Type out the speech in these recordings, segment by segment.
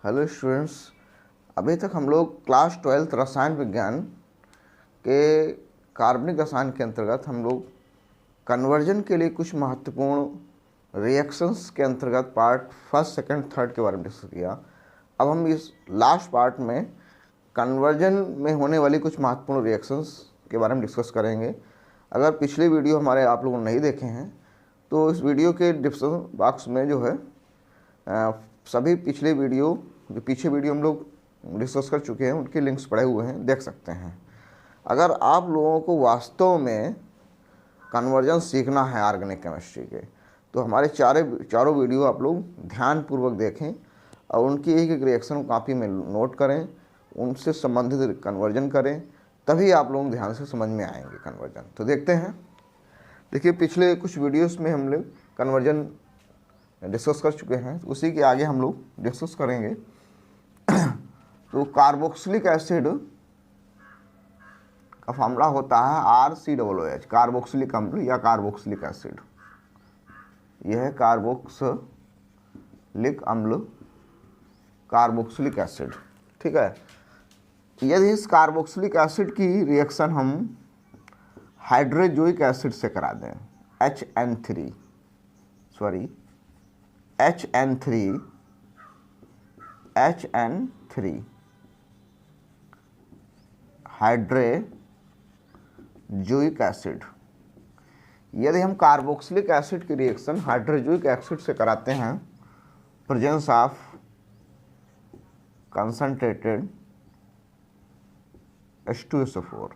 Hello students. अभी तक हम लोग क्लास 12 रसायन विज्ञान के कार्बनिक रसायन के अंतर्गत हम लोग कन्वर्जन के लिए कुछ महत्वपूर्ण रिएक्शंस के अंतर्गत पार्ट फर्स्ट, सेकंड, थर्ड के बारे में डिस्कस किया। अब हम इस लास्ट पार्ट में कन्वर्जन में होने वाली कुछ महत्वपूर्ण रिएक्शंस के बारे में डिस्कस करेंगे। अगर पिछले वीडियो हमारे आप लोगों ने नहीं देखे हैं तो इस वीडियो के डिस्क्रिप्शन बॉक्स में जो है सभी पिछले वीडियो जो पीछे वीडियो हम लोग डिस्कस कर चुके हैं उनके लिंक्स पड़े हुए हैं, देख सकते हैं। अगर आप लोगों को वास्तव में कन्वर्जन सीखना है ऑर्गेनिक केमिस्ट्री के, तो हमारे चारों वीडियो आप लोग ध्यानपूर्वक देखें और उनकी एक एक रिएक्शन कॉपी में नोट करें, उनसे संबंधित कन्वर्जन करें, तभी आप लोग ध्यान से समझ में आएंगे कन्वर्जन। तो देखते हैं। देखिए, पिछले कुछ वीडियोस में हम लोग कन्वर्जन डिस्कस कर चुके हैं, उसी के आगे हम लोग डिस्कस करेंगे। तो कार्बोक्सिलिक एसिड का फॉर्मूला होता है RCOOH, कार्बोक्सिलिक अम्ल या कार्बोक्सिलिक एसिड। यह है कार्बोक्सिलिक अम्ल, कार्बोक्सिलिक एसिड। ठीक है। यदि इस कार्बोक्सिलिक एसिड की रिएक्शन हम हाइड्रोजोइक एसिड से करा दें, HN3 हाइड्रोजोइक एसिड। यदि हम कार्बोक्सिलिक एसिड की रिएक्शन हाइड्रोजोइक एसिड से कराते हैं, प्रेजेंस ऑफ कंसंट्रेटेड H2SO4,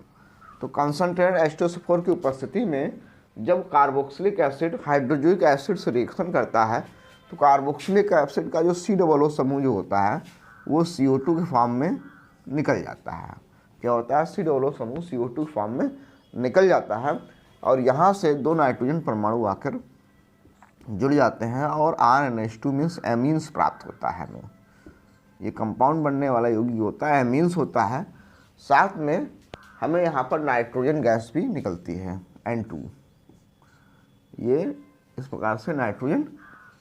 तो कंसंट्रेटेड H2SO4 की उपस्थिति में जब कार्बोक्सिलिक एसिड हाइड्रोजोइक एसिड से रिएक्शन करता है तो कार्बोक्सिलिक एसिड का जो COO समूह जो होता है वो CO2 के फॉर्म में निकल जाता है। क्या होता है? COO समूह CO2 के फॉर्म में निकल जाता है और यहाँ से दो नाइट्रोजन परमाणु आकर जुड़ जाते हैं और RNH2 मीन्स एमीन्स प्राप्त होता है हमें। ये कंपाउंड बनने वाला यौगिक होता है, एमीन्स होता है। साथ में हमें यहाँ पर नाइट्रोजन गैस भी निकलती है, N2। ये इस प्रकार से नाइट्रोजन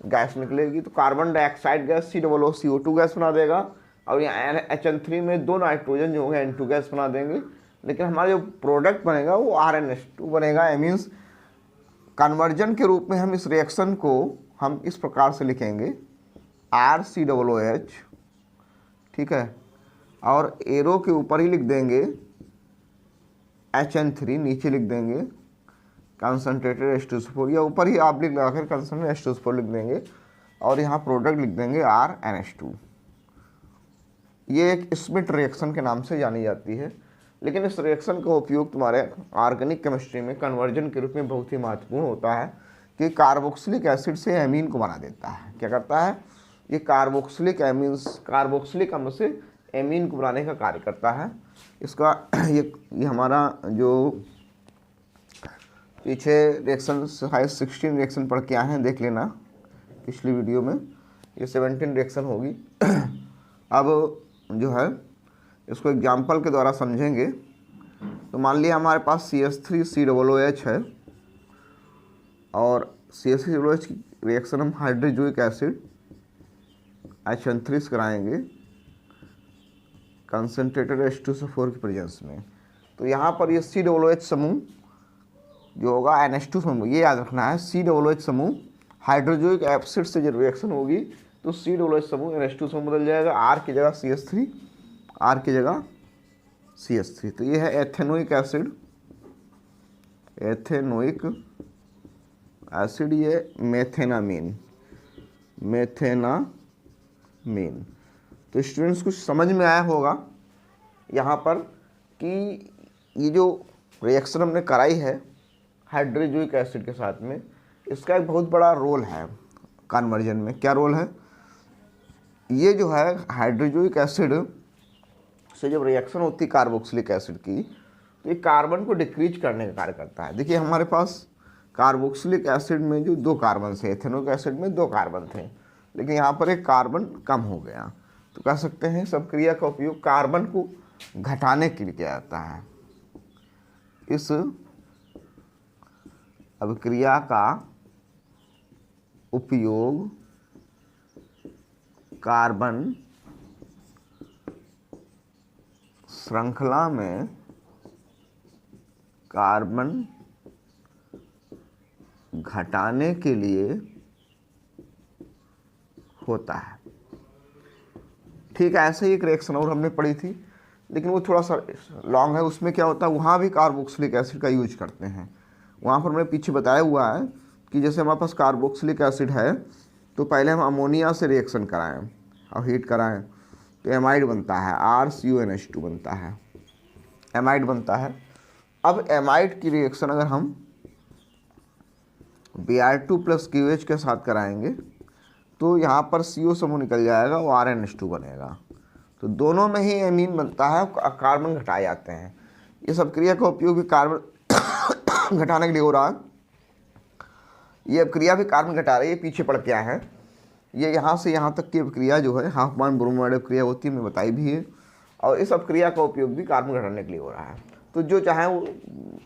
गैस निकलेगी तो carbon dioxide gas COO CO2 gas बना देगा और यहाँ HN3 में दो नाइट्रोजन जो है N2 गैस बना देंगे। लेकिन हमारा जो प्रोडक्ट बनेगा वो RNH2 बनेगा। मीन्स कन्वर्जन के रूप में हम इस रिएक्शन को हम इस प्रकार से लिखेंगे RCOOH, ठीक है, और एरो के ऊपर ही लिख देंगे HN3, नीचे लिख देंगे कंसंट्रेटेड H2SO4, या ऊपर ही ऑब्लिक लगाकर कंसंट्रेटेड H2SO4 लिख देंगे और यहाँ प्रोडक्ट लिख देंगे RNH2। ये एक स्मिट रिएक्शन के नाम से जानी जाती है। लेकिन इस रिएक्शन का उपयोग तुम्हारे ऑर्गेनिक केमिस्ट्री में कन्वर्जन के रूप में बहुत ही महत्वपूर्ण होता है कि कार्बोक्सिलिक एसिड से एमीन को बना देता है। क्या करता है? ये कार्बोक्सिलिक अम्ल से एमीन को बनाने का कार्य करता है। इसका ये हमारा जो पीछे रिएक्शन 16 रिएक्शन पढ़ के आए हैं, देख लेना पिछली वीडियो में। ये 17 रिएक्शन होगी। अब जो है इसको एग्जाम्पल के द्वारा समझेंगे। तो मान लिया हमारे पास CH3COOH है और CH3COOH की रिएक्शन हम हाइड्रोजोइक एसिड HN3 से कराएंगे कंसंट्रेटेड H2SO4 की प्रेजेंस में। तो यहाँ पर ये COOH समूह जो होगा NH2 समूह, ये याद रखना है, COOH समूह हाइड्रोजोइक एसिड से जो रिएक्शन होगी तो COOH समूह NH2 समूह बदल जाएगा, R की जगह CH3, R की जगह CH3। तो ये है एथेनोइक एसिड, ये मेथेनामीन। तो स्टूडेंट्स कुछ समझ में आया होगा यहाँ पर कि ये जो रिएक्शन हमने कराई है हाइड्रोजोइक एसिड के साथ में, इसका एक बहुत बड़ा रोल है कन्वर्जन में। क्या रोल है? ये जो है हाइड्रोजोइक एसिड से जब रिएक्शन होती है कार्बोक्सिलिक एसिड की, तो ये कार्बन को डिक्रीज करने का कार्य करता है। देखिए, हमारे पास कार्बोक्सिलिक एसिड में जो दो कार्बन थे, एथेनोइक एसिड में दो कार्बन थे, लेकिन यहाँ पर एक कार्बन कम हो गया। तो कह सकते हैं सब क्रिया का उपयोग कार्बन को घटाने के लिए किया जाता है। इस अभिक्रिया का उपयोग कार्बन श्रृंखला में कार्बन घटाने के लिए होता है। ठीक है, ऐसे ही एक रिएक्शन और हमने पढ़ी थी, लेकिन वो थोड़ा सा लॉन्ग है। उसमें क्या होता है, वहाँ भी कार्बोक्सिलिक एसिड का यूज करते हैं। वहाँ पर मैंने पीछे बताया हुआ है कि जैसे हमारे पास कार्बोक्सिलिक एसिड है तो पहले हम अमोनिया से रिएक्शन कराएं और हीट कराएं तो एमाइड बनता है, RCONH2 बनता है, एमाइड बनता है। अब एमाइड की रिएक्शन अगर हम Br2 + QH के साथ कराएंगे तो यहाँ पर CO समूह निकल जाएगा, वो RNH2 बनेगा। तो दोनों में ही एमीन बनता है, कार्बन घटाए जाते हैं। ये सब क्रिया का उपयोग भी कार्बन घटाने के लिए हो रहा है। ये अब क्रिया भी कार्बन घटा रही है, पीछे पड़ क्या है, ये यहाँ से यहाँ तक की क्रिया जो है हाफमैन ब्रोमाइड क्रिया होती है, मैंने बताई भी है। और इस सब क्रिया का उपयोग भी कार्बन घटाने के लिए हो रहा है। तो जो चाहे वो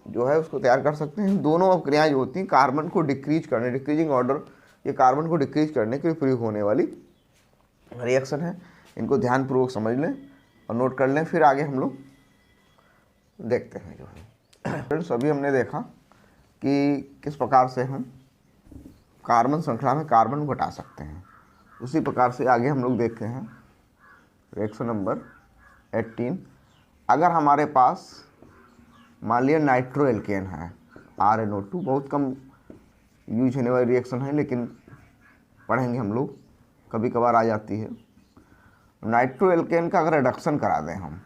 जो है उसको तैयार कर सकते हैं। दोनों अब क्रियाएँ जो होती हैं कार्बन को डिक्रीज करने, डिक्रीजिंग ऑर्डर, ये कार्बन को डिक्रीज करने के लिए प्रयोग होने वाली रिएक्शन है। इनको ध्यानपूर्वक समझ लें और नोट कर लें, फिर आगे हम लोग देखते हैं जो है। फ्रेंड्स, अभी हमने देखा कि किस प्रकार से हम कार्बन श्रृंखला में कार्बन घटा सकते हैं। उसी प्रकार से आगे हम लोग देखते हैं रिएक्शन नंबर 18। अगर हमारे पास मान लिया नाइट्रो एल्केन है, RNO2, बहुत कम यूज होने वाली रिएक्शन है, लेकिन पढ़ेंगे हम लोग, कभी कभार आ जाती है। नाइट्रो एल्केन का अगर रिडक्शन करा दें हम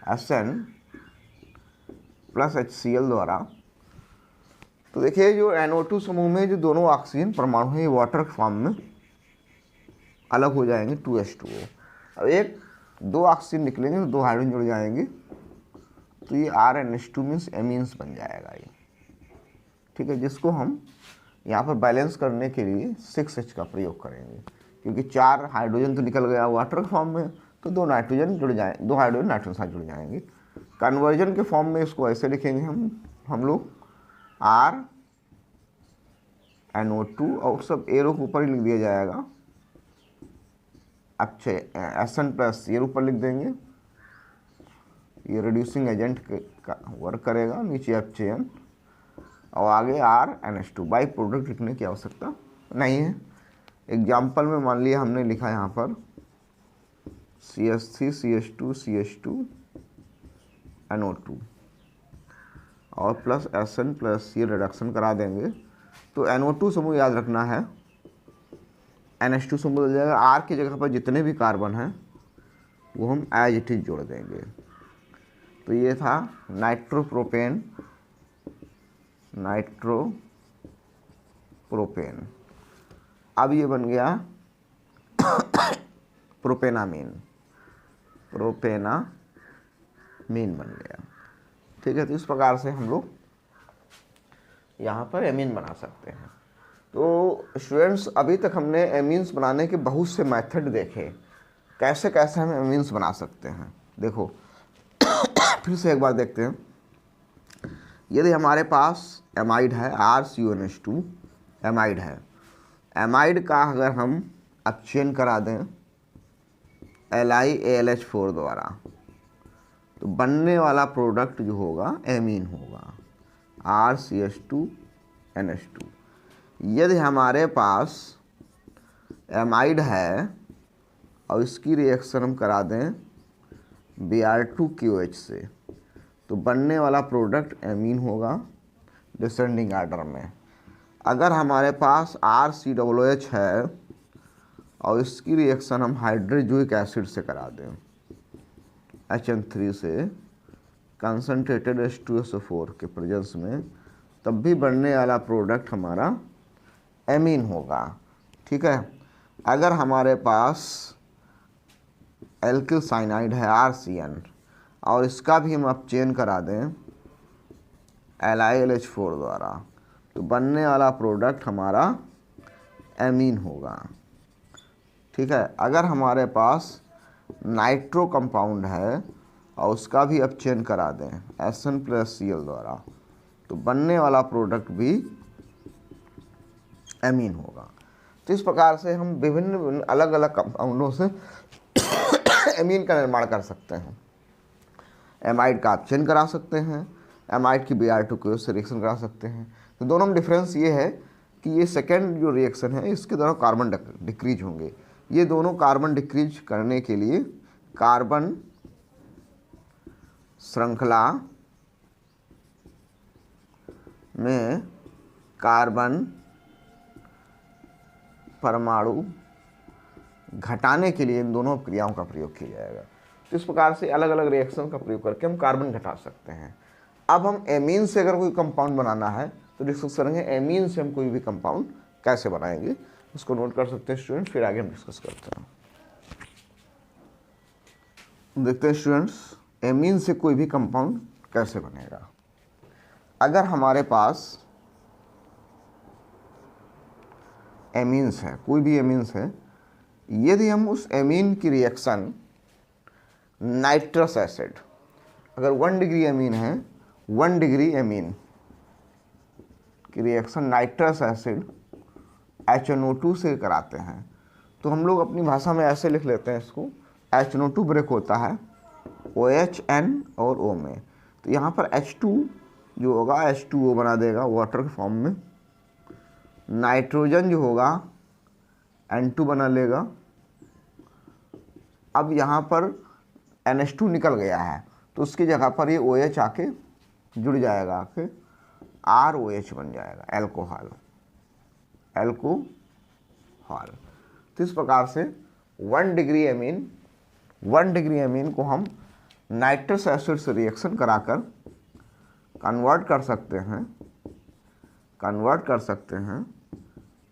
SN + HCl द्वारा, तो देखिए जो NO2 समूह में जो दोनों ऑक्सीजन परमाणु हैं ये वाटर के फॉर्म में अलग हो जाएंगे, 2H2O। अब एक दो ऑक्सीजन निकलेंगे तो दो हाइड्रोजन जुड़ जाएंगे, तो ये RNH2 मीन्स एमीन्स बन जाएगा ये। ठीक है, जिसको हम यहाँ पर बैलेंस करने के लिए 6H का प्रयोग करेंगे, क्योंकि 4 हाइड्रोजन तो निकल गया वाटर के फॉर्म में, तो 2 नाइट्रोजन जुड़ जाए, 2 हाइड्रोजन नाइट्रोजन साथ जुड़ जाएंगे। कन्वर्जन के फॉर्म में इसको ऐसे लिखेंगे हम लोग RNO2 और सब एरो के ऊपर ही लिख दिया जाएगा। अच्छे SN + ये ऊपर लिख देंगे, ये रिड्यूसिंग एजेंट का वर्क करेगा, नीचे HN और आगे RNH2। बाई प्रोडक्ट लिखने की आवश्यकता नहीं है। एग्जाम्पल में मान लिया हमने लिखा यहाँ पर CH3 CH2 CH2 NO2 और प्लस SN + ये रिडक्शन करा देंगे तो NO2 समूह याद रखना है, NH2 समूह बदल जाएगा। R की जगह पर जितने भी कार्बन हैं वो हम एज इट इज जोड़ देंगे। तो ये था नाइट्रोप्रोपेन, अब ये बन गया प्रोपेनामीन बन गया। ठीक है, तो इस प्रकार से हम लोग यहाँ पर एमीन बना सकते हैं। तो स्टूडेंट्स, अभी तक हमने एमीन्स बनाने के बहुत से मेथड देखे, कैसे कैसे हम एमीन्स बना सकते हैं। देखो फिर से एक बार देखते हैं। यदि हमारे पास एमाइड है, RCONH2 एमाइड है, एमाइड का अगर हम अपचयन करा दें LiAlH4 द्वारा, तो बनने वाला प्रोडक्ट जो होगा एमीन होगा, RCH2NH2। यदि हमारे पास एमाइड है और इसकी रिएक्शन हम करा दें Br2QH से, तो बनने वाला प्रोडक्ट एमीन होगा डिसेंडिंग आर्डर में। अगर हमारे पास RCOOH है और इसकी रिएक्शन हम हाइड्रोजोइक एसिड से करा दें HN3 से कंसनट्रेटेड H2SO4 के प्रेजेंस में, तब भी बनने वाला प्रोडक्ट हमारा एमीन होगा। ठीक है, अगर हमारे पास एल्किल साइनाइड है RCN और इसका भी हम अपचयन करा दें LiLH4 द्वारा, तो बनने वाला प्रोडक्ट हमारा एमीन होगा। ठीक है, अगर हमारे पास नाइट्रो कंपाउंड है और उसका भी अपचयन करा दें SN + Cl द्वारा, तो बनने वाला प्रोडक्ट भी एमीन होगा। तो इस प्रकार से हम विभिन्न अलग अलग कंपाउंडों से एमीन का निर्माण कर सकते हैं। एमाइड का आप चेन करा सकते हैं, एमाइड की Br2 से रिएक्शन करा सकते हैं। तो दोनों में डिफरेंस ये है कि ये सेकेंड जो रिएक्शन है इसके दौरान कार्बन डिक्रीज होंगे। ये दोनों कार्बन डिक्रीज करने के लिए कार्बन श्रृंखला में कार्बन परमाणु घटाने के लिए इन दोनों क्रियाओं का प्रयोग किया जाएगा। तो इस प्रकार से अलग अलग रिएक्शन का प्रयोग करके हम कार्बन घटा सकते हैं। अब हम एमीन से अगर कोई कंपाउंड बनाना है तो डिस्कस करेंगे एमीन से हम कोई भी कंपाउंड कैसे बनाएंगे, उसको नोट कर सकते हैं स्टूडेंट्स, फिर आगे हम डिस्कस करते हैं। देखते हैं स्टूडेंट्स, एमीन से कोई भी कंपाउंड कैसे बनेगा। अगर हमारे पास एमीन्स है, कोई भी एमीन्स है, यदि हम उस एमीन की रिएक्शन नाइट्रस एसिड, अगर 1 डिग्री एमीन है, 1 डिग्री एमीन की रिएक्शन नाइट्रस एसिड HNO2 से कराते हैं, तो हम लोग अपनी भाषा में ऐसे लिख लेते हैं इसको, HNO2 ब्रेक होता है OH N और O में। तो यहाँ पर H2 जो होगा H2O बना देगा वाटर के फॉर्म में, नाइट्रोजन जो होगा N2 बना लेगा। अब यहाँ पर NH2 निकल गया है तो उसकी जगह पर ये OH आके जुड़ जाएगा, आके ROH बन जाएगा, एल्कोहल। तो इस प्रकार से 1 डिग्री एमीन को हम नाइट्रस एसिड से रिएक्शन कराकर कन्वर्ट कर सकते हैं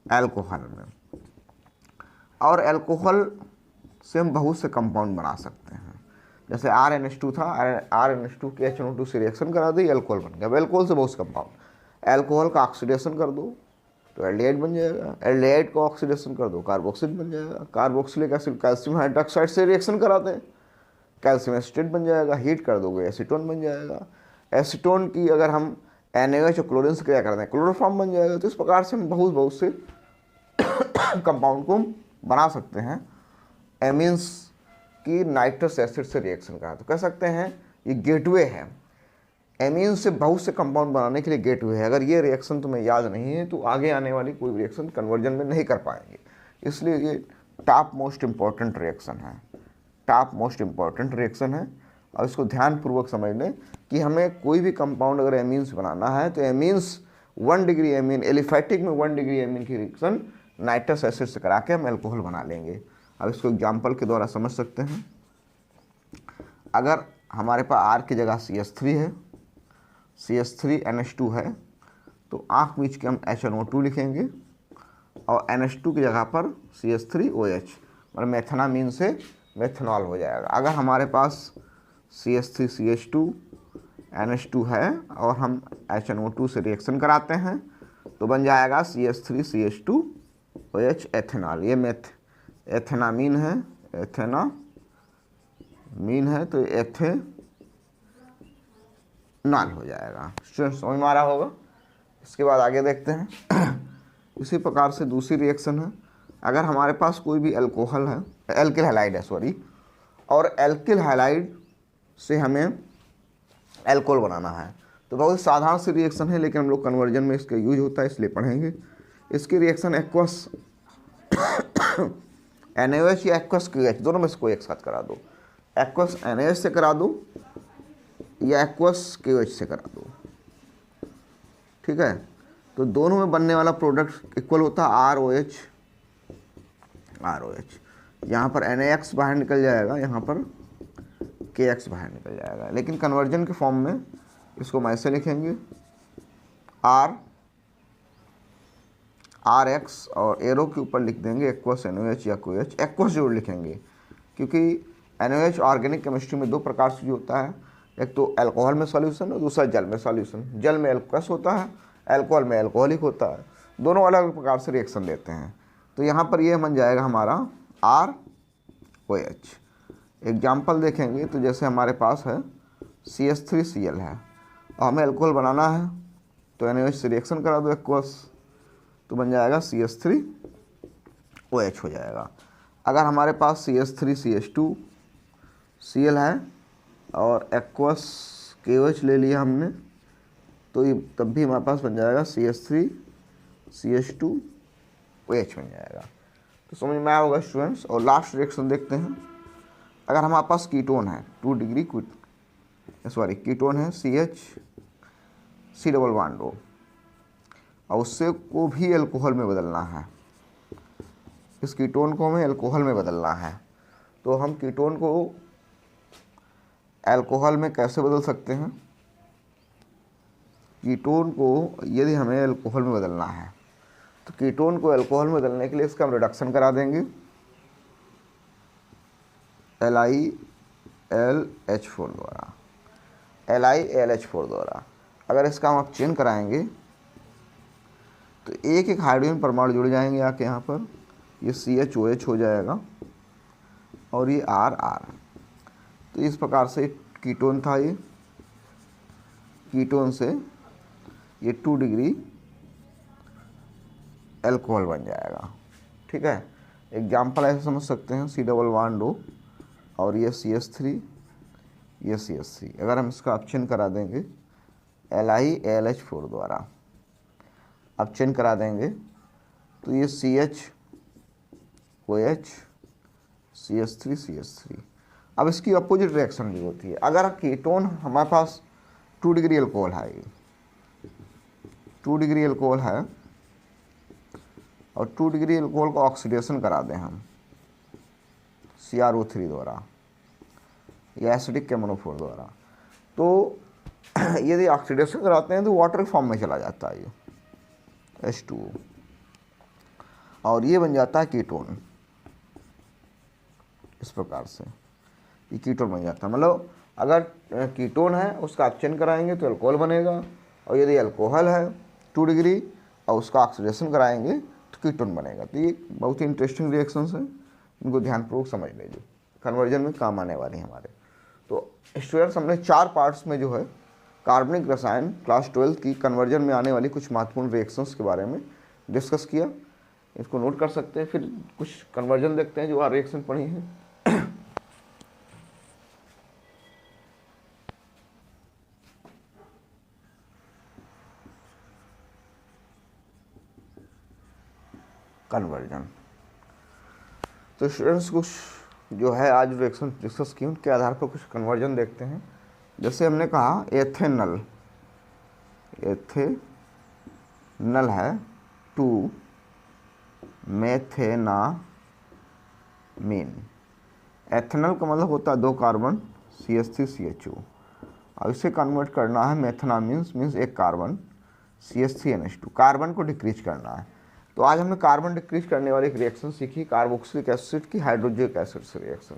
एल्कोहल में, और एल्कोहल से हम बहुत से कंपाउंड बना सकते हैं। जैसे RNH2 था, RNH2 के HNO2 से रिएक्शन करा दी, एल्कोहल बन गया। एल्कोहल से बहुत से कंपाउंड, एल्कोहल का ऑक्सीडेशन कर दो तो एल्डिहाइड बन जाएगा, एल्डिहाइड को ऑक्सीडेशन कर दो कार्बोक्सिल बन जाएगा, कार्बोक्सिलिक एसिड कैल्शियम हाइड्रोक्साइड से रिएक्शन कराते हैं, कैल्शियम एसिटेट बन जाएगा, हीट कर दोगे एसीटोन बन जाएगा। एसीटोन की अगर हम NaOH और क्लोरीन से क्रिया करते हैं क्लोरोफॉर्म बन जाएगा। तो इस प्रकार से हम बहुत से कंपाउंड को बना सकते हैं एमीन्स की नाइट्रस एसिड से रिएक्शन करा। तो कह सकते हैं ये गेटवे है, एमीन से बहुत से कंपाउंड बनाने के लिए गेटवे है। अगर ये रिएक्शन तुम्हें याद नहीं है तो आगे आने वाली कोई रिएक्शन कन्वर्जन में नहीं कर पाएंगे, इसलिए ये टॉप मोस्ट इम्पॉर्टेंट रिएक्शन है। और इसको ध्यानपूर्वक समझ लें कि हमें कोई भी कंपाउंड अगर एमीन्स बनाना है तो एमीन्स 1 डिग्री एमीन, एलिफैटिक में 1 डिग्री एमीन की रिएक्शन नाइट्रस एसिड से करा के हम एल्कोहल बना लेंगे। अब इसको एग्जाम्पल के द्वारा समझ सकते हैं। अगर हमारे पास R की जगह CH3 है, CH3NH2 है, तो आँख बीच के हम HNO2 लिखेंगे और NH2 की जगह पर CH3OH, मतलब मेथनामीन से मेथनॉल हो जाएगा। अगर हमारे पास CH3CH2NH2 है और हम HNO2 से रिएक्शन कराते हैं तो बन जाएगा CH3CH2OH एथेनॉल। ये एथेनामीन है, तो एथेनॉल हो जाएगा। स्टूडेंट्स समझ में आ रहा होगा। इसके बाद आगे देखते हैं। इसी प्रकार से दूसरी रिएक्शन है, अगर हमारे पास कोई भी एल्कोहल है, एल्किल हैलाइड है सॉरी, और एल्किल हैलाइड से हमें एल्कोहल बनाना है, तो बहुत साधारण सी रिएक्शन है लेकिन हम लोग कन्वर्जन में इसका यूज होता है इसलिए पढ़ेंगे। इसकी रिएक्शन एक्वस NaOH या एक्वस KOH दोनों में से कोई एक साथ करा दो, एक्वस NaOH से करा दो या एक्वस KOH से करा दो, ठीक है। तो दोनों में बनने वाला प्रोडक्ट इक्वल होता है ROH। यहाँ पर NaX बाहर निकल जाएगा, यहाँ पर KX बाहर निकल जाएगा। लेकिन कन्वर्जन के फॉर्म में इसको हम ऐसे लिखेंगे RX और एरो के ऊपर लिख देंगे एक्वस NaOH या KOH। एक्वस जरूर लिखेंगे क्योंकि NaOH ऑर्गेनिक केमिस्ट्री में दो प्रकार से होता है, एक तो अल्कोहल में सॉल्यूशन और दूसरा जल में सॉल्यूशन। जल में एल्कोस होता है, अल्कोहल में अल्कोहलिक होता है, दोनों अलग अलग प्रकार से रिएक्शन देते हैं। तो यहाँ पर ये बन जाएगा हमारा ROH। एग्जाम्पल देखेंगे तो जैसे हमारे पास है CH3Cl है और हमें अल्कोहल बनाना है तो NaOH से रिएक्शन करा दो एक्वस, तो बन जाएगा CH3OH हो जाएगा। अगर हमारे पास CH3CH2Cl है और एक्वस KOH ले लिया हमने, तो ये तब भी हमारे पास बन जाएगा CH3 CH2OH बन जाएगा। तो समझ में आया होगा स्टूडेंट्स। और लास्ट रिएक्शन देखते हैं। अगर हमारे पास कीटोन है 2 डिग्री कीटोन है CH3 और उससे को भी अल्कोहल में बदलना है, इस कीटोन को हमें अल्कोहल में बदलना है। तो हम कीटोन को अल्कोहल में कैसे बदल सकते हैं? कीटोन को यदि हमें अल्कोहल में बदलना है तो कीटोन को अल्कोहल में बदलने के लिए इसका हम रिडक्शन करा देंगे LiAlH4 द्वारा, LiAlH4 द्वारा। अगर इसका हम चेन कराएंगे तो एक एक हाइड्रोजन परमाणु जुड़ जाएंगे आके यहाँ पर, ये CHOH हो जाएगा और ये R। तो इस प्रकार से कीटोन था, ये कीटोन से ये 2 डिग्री अल्कोहल बन जाएगा। ठीक है, एग्जाम्पल ऐसे समझ सकते हैं, C+2 और ये CH3 ये CH3। अगर हम इसका अपचयन करा देंगे LiAlH4 द्वारा अपचयन करा देंगे तो ये CHOH CH3। अब इसकी अपोजिट रिएक्शन भी होती है। अगर कीटोन हमारे पास 2 डिग्री अल्कोहल है, ये 2 डिग्री अल्कोहल है और 2 डिग्री अल्कोहल को ऑक्सीडेशन करा दें हम CrO3 द्वारा या एसिडिक KMnO4 द्वारा, तो यदि ऑक्सीडेशन कराते हैं तो वाटर के फॉर्म में चला जाता है ये H2O और ये बन जाता है कीटोन। इस प्रकार से ये कीटोन बन जाता है। मतलब अगर कीटोन है उसका अपचयन कराएंगे तो अल्कोहल बनेगा, और यदि अल्कोहल है 2 डिग्री और उसका ऑक्सीडेशन कराएंगे तो कीटोन बनेगा। तो ये बहुत ही इंटरेस्टिंग रिएक्शंस हैं, इनको ध्यानपूर्वक समझ लीजिए, कन्वर्जन में काम आने वाली है हमारे। तो स्टूडेंट्स हमने 4 पार्ट्स में जो है कार्बनिक रसायन क्लास 12 की कन्वर्जन में आने वाली कुछ महत्वपूर्ण रिएक्शंस के बारे में डिस्कस किया। इसको नोट कर सकते हैं। फिर कुछ कन्वर्जन देखते हैं जो रिएक्शन पढ़ी है। कन्वर्जन, तो स्टूडेंट्स कुछ जो है आज रिएक्शन डिस्कस की उनके आधार पर कुछ कन्वर्जन देखते हैं। जैसे हमने कहा एथेनल है टू मेथेनामीन। एथेनल का मतलब होता है 2 कार्बन CH3CHO, और इसे कन्वर्ट करना है मेथेनामीन मीन्स 1 कार्बन CH3NH2, कार्बन को डिक्रीज करना है। तो आज हमने कार्बन डिक्रीज करने वाली एक रिएक्शन सीखी, कार्बोक्सिलिक एसिड की हाइड्रोक्लोरिक एसिड से रिएक्शन।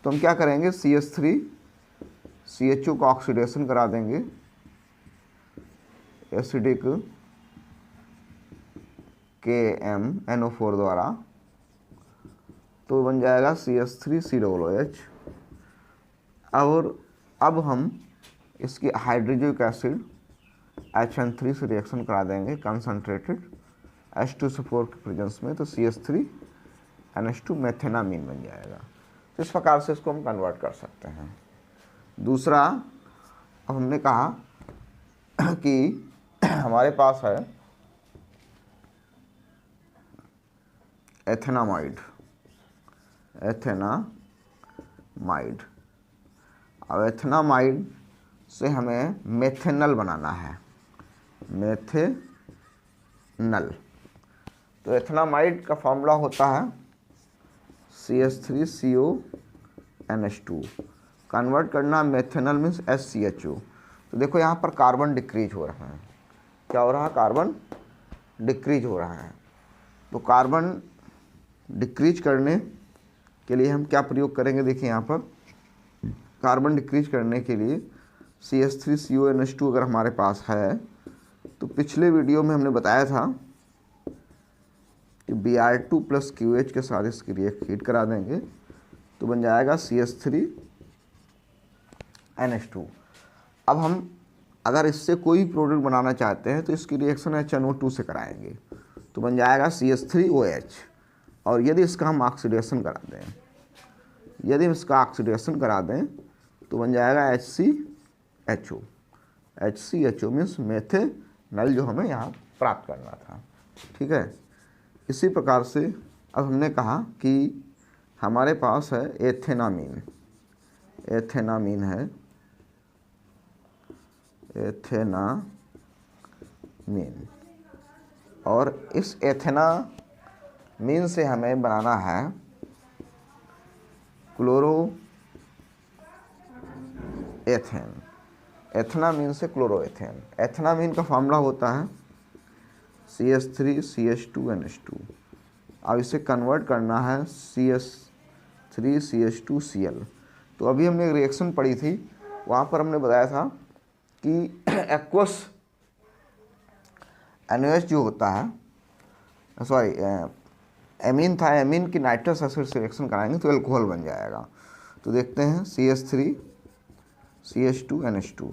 तो हम क्या करेंगे, CH3CHO का ऑक्सीडेशन करा देंगे एसिडिक KMnO4 द्वारा, तो बन जाएगा CH3COOH। और अब हम इसकी हाइड्रोक्लोरिक एसिड HN3 से रिएक्शन करा देंगे कंसनट्रेटेड H2SO4 के प्रेजेंस में, तो CH3NH2 मेथेनामीन बन जाएगा। तो इस प्रकार से इसको हम कन्वर्ट कर सकते हैं। दूसरा, अब हमने कहा कि हमारे पास है एथेनामाइड। अब एथेनामाइड से हमें मेथेनल बनाना है, मेथेनल। तो एथेनामाइड का फॉर्मूला होता है CH3CONH2, कन्वर्ट करना मेथेनल मीन्स SCHO। तो देखो यहाँ पर कार्बन डिक्रीज हो रहा है, क्या हो रहा है, कार्बन डिक्रीज हो रहा है। तो कार्बन डिक्रीज करने के लिए हम क्या प्रयोग करेंगे, देखिए यहाँ पर कार्बन डिक्रीज करने के लिए CH3CONH2 अगर हमारे पास है, तो पिछले वीडियो में हमने बताया था कि Br2 + QH के साथ इसकी हीट करा देंगे तो बन जाएगा CH3NH2। अब हम अगर इससे कोई प्रोडक्ट बनाना चाहते हैं तो इसकी रिएक्शन HNO2 से कराएंगे तो बन जाएगा CH3OH। और यदि इसका हम ऑक्सीडेशन करा दें, तो तो बन जाएगा HCHO। HCHO मीन्स मेथेनॉल जो हमें यहाँ प्राप्त करना था। ठीक है, इसी प्रकार से अब हमने कहा कि हमारे पास है एथेनामीन। एथेनामीन है, एथेनामीन, और इस एथेनामीन से हमें बनाना है क्लोरोएथेन। एथेनामीन से क्लोरोएथेन। एथेनामीन का फार्मूला होता है CH3CH2NH2। अब इसे कन्वर्ट करना है CH3CH2Cl। तो अभी हमने एक रिएक्शन पढ़ी थी, वहाँ पर हमने बताया था कि एक्वस NaOH जो होता है, सॉरी एमीन था, एमीन की नाइट्रस एसिड से रिएक्शन कराएंगे तो एल्कोहल बन जाएगा। तो देखते हैं CH3CH2NH2।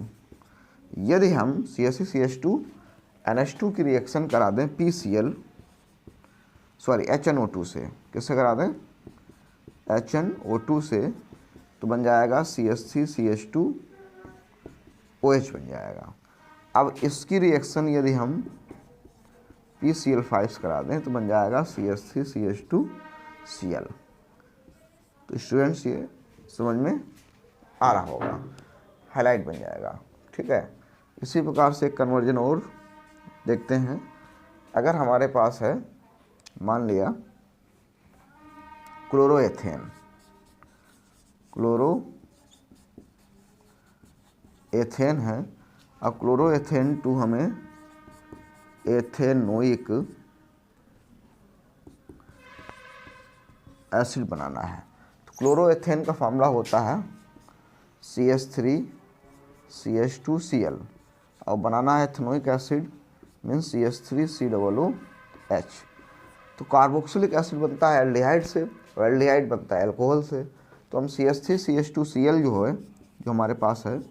यदि हम CH3CH2NH2 की रिएक्शन करा दें HNO2 से, किससे करा दें? HNO2 से, तो बन जाएगा CH3CH2OH बन जाएगा। अब इसकी रिएक्शन यदि हम PCl5 करा दें तो बन जाएगा CH3CH2Cl। तो स्टूडेंट्स ये समझ में आ रहा होगा, हाईलाइट बन जाएगा। ठीक है, इसी प्रकार से कन्वर्जन और देखते हैं। अगर हमारे पास है, मान लिया क्लोरोएथेन, क्लोरोएथेन है। अब क्लोरोएथेन टू हमें एथेनोइक एसिड बनाना है। तो क्लोरोएथेन का फार्मूला होता है CH3CH2Cl, और बनाना है एथेनोइक एसिड मीन्स CH3COOH। तो कार्बोक्सिलिक एसिड बनता है एल्डिहाइड से, और एल्डिहाइड बनता है अल्कोहल से। तो हम CH3CH2Cl जो है, जो हमारे पास है,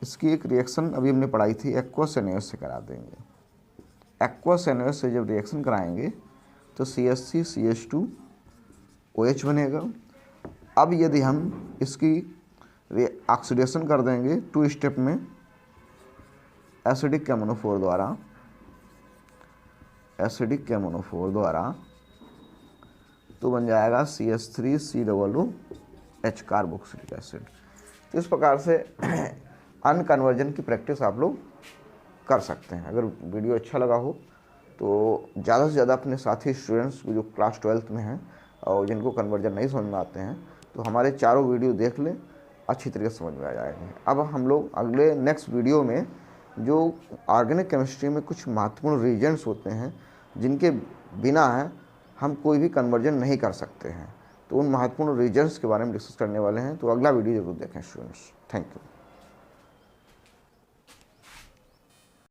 इसकी एक रिएक्शन अभी हमने पढ़ाई थी, एक्वस NaOH से करा देंगे। एक्वस NaOH से जब रिएक्शन कराएंगे तो CH3CH2OH बनेगा। अब यदि हम इसकी ऑक्सीडेशन कर देंगे 2 स्टेप में एसिडिक केमोनोफोर द्वारा, तो बन जाएगा CH3COOH कार्बोक्सिलिक एसिड। तो इस प्रकार से अनकन्वर्जन की प्रैक्टिस आप लोग कर सकते हैं। अगर वीडियो अच्छा लगा हो तो ज़्यादा से ज़्यादा अपने साथी स्टूडेंट्स जो क्लास 12th में हैं और जिनको कन्वर्जन नहीं समझ में आते हैं, तो हमारे चारों वीडियो देख लें, अच्छी तरीके से समझ में आ जाएंगे। अब हम लोग अगले नेक्स्ट वीडियो में जो ऑर्गेनिक केमिस्ट्री में कुछ महत्वपूर्ण रीजन्स होते हैं जिनके बिना है हम कोई भी कन्वर्जन नहीं कर सकते हैं, तो उन महत्वपूर्ण रीजन्स के बारे में डिस्कस करने वाले हैं। तो अगला वीडियो जरूर देखें स्टूडेंट्स। Thank you.